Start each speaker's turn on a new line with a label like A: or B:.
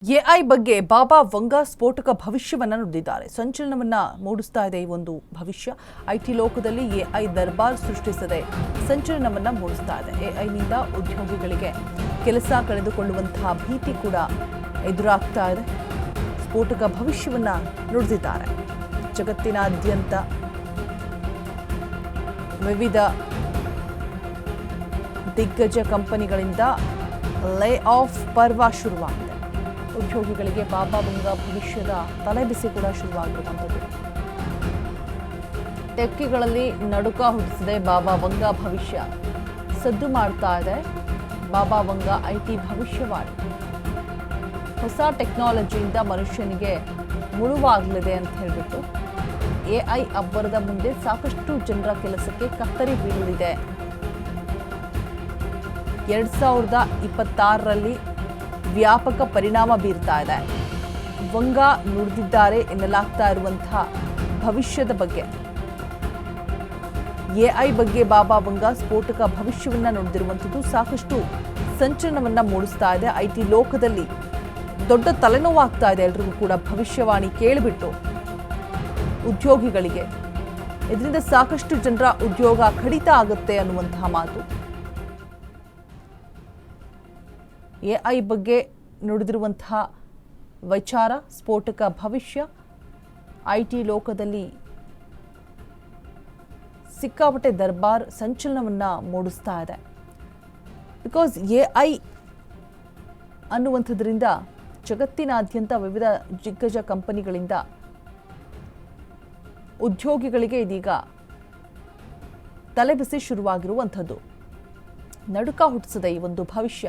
A: AI ಬಗ್ಗೆ ಬಾಬಾ ವಂಗಾ ಸ್ಫೋಟಕ ಭವಿಷ್ಯವನ್ನು ನುಡಿದಿದ್ದಾರೆ. ಸಂಚಲನವನ್ನ ಮೂಡಿಸ್ತಾ ಇದೆ ಈ ಒಂದು ಭವಿಷ್ಯ. ಐಟಿ ಲೋಕದಲ್ಲಿ ಎಐ ದರ್ಬಾರ್ ಸೃಷ್ಟಿಸದೆ ಸಂಚಲನವನ್ನ ಮೂಡಿಸ್ತಾ ಇದೆ. ಎಐನಿಂದ ಉದ್ಯೋಗಿಗಳಿಗೆ ಕೆಲಸ ಕಳೆದುಕೊಳ್ಳುವಂತಹ ಭೀತಿ ಕೂಡ ಎದುರಾಗ್ತಾ ಇದೆ. ಸ್ಫೋಟಕ ಭವಿಷ್ಯವನ್ನ ನುಡಿದಿದ್ದಾರೆ. ಜಗತ್ತಿನಾದ್ಯಂತ ವಿವಿಧ ದಿಗ್ಗಜ ಕಂಪನಿಗಳಿಂದ ಲೇ ಆಫ್ ಪರ್ವ ಶುರುವಾಗಿದೆ. ಉದ್ಯೋಗಿಗಳಿಗೆ ಬಾಬಾ ವಂಗಾ ಭವಿಷ್ಯದ ತಲೆಬಿಸಿ ಕೂಡ ಶುರುವಾಗಿರುವಂಥದ್ದು. ಟೆಕ್ಕಿಗಳಲ್ಲಿ ನಡುಕ ಹುಟ್ಟಿಸಿದೆ ಬಾಬಾ ವಂಗಾ ಭವಿಷ್ಯ. ಸದ್ದು ಮಾಡ್ತಾ ಇದೆ ಬಾಬಾ ವಂಗಾ ಐಟಿ ಭವಿಷ್ಯವಾಣಿ. ಹೊಸ ಟೆಕ್ನಾಲಜಿಯಿಂದ ಮನುಷ್ಯನಿಗೆ ಮುಳುವಾಗಲಿದೆ ಅಂತ ಹೇಳಿಬಿಟ್ಟು ಎಐ ಅಬ್ಬರದ ಮುಂದೆ ಸಾಕಷ್ಟು ಜನರ ಕೆಲಸಕ್ಕೆ ಕತ್ತರಿ ಬೀಳಲಿದೆ. 2026ರಲ್ಲಿ ವ್ಯಾಪಕ ಪರಿಣಾಮ ಬೀರ್ತಾ ಇದೆ. ವಂಗಾ ನುಡಿದಿದ್ದಾರೆ ಎನ್ನಲಾಗ್ತಾ ಇರುವಂತಹ ಭವಿಷ್ಯದ ಬಗ್ಗೆ. ಎಐ ಬಗ್ಗೆ ಬಾಬಾ ವಂಗಾ ಸ್ಫೋಟಕ ಭವಿಷ್ಯವನ್ನ ನುಡಿದಿರುವಂಥದ್ದು ಸಾಕಷ್ಟು ಸಂಚಲನವನ್ನ ಮೂಡಿಸ್ತಾ ಇದೆ. ಐಟಿ ಲೋಕದಲ್ಲಿ ದೊಡ್ಡ ತಲೆನೋವಾಗ್ತಾ ಇದೆ ಎಲ್ರಿಗೂ ಕೂಡ. ಭವಿಷ್ಯವಾಣಿ ಕೇಳಿಬಿಟ್ಟು ಉದ್ಯೋಗಿಗಳಿಗೆ ಇದರಿಂದ ಸಾಕಷ್ಟು ಜನರ ಉದ್ಯೋಗ ಕಡಿತ ಆಗುತ್ತೆ ಅನ್ನುವಂತಹ ಮಾತು. ಎಐ ಬಗ್ಗೆ ನುಡಿದಿರುವಂತಹ ವಿಚಾರ ಸ್ಫೋಟಕ ಭವಿಷ್ಯ. ಐಟಿ ಲೋಕದಲ್ಲಿ ಸಿಕ್ಕಾಪಟ್ಟೆ ದರ್ಬಾರ್ ಸಂಚಲನವನ್ನ ಮೂಡಿಸ್ತಾ ಇದೆ. ಬಿಕಾಸ್ ಎಐ ಅನ್ನುವಂಥದ್ರಿಂದ ಜಗತ್ತಿನಾದ್ಯಂತ ವಿವಿಧ ದಿಗ್ಗಜ ಕಂಪನಿಗಳಿಂದ ಉದ್ಯೋಗಿಗಳಿಗೆ ಇದೀಗ ತಲೆಬಿಸಿ ಶುರುವಾಗಿರುವಂಥದ್ದು. ನಡುಕ ಹುಟ್ಟಿಸಿದೆ ಈ ಒಂದು ಭವಿಷ್ಯ.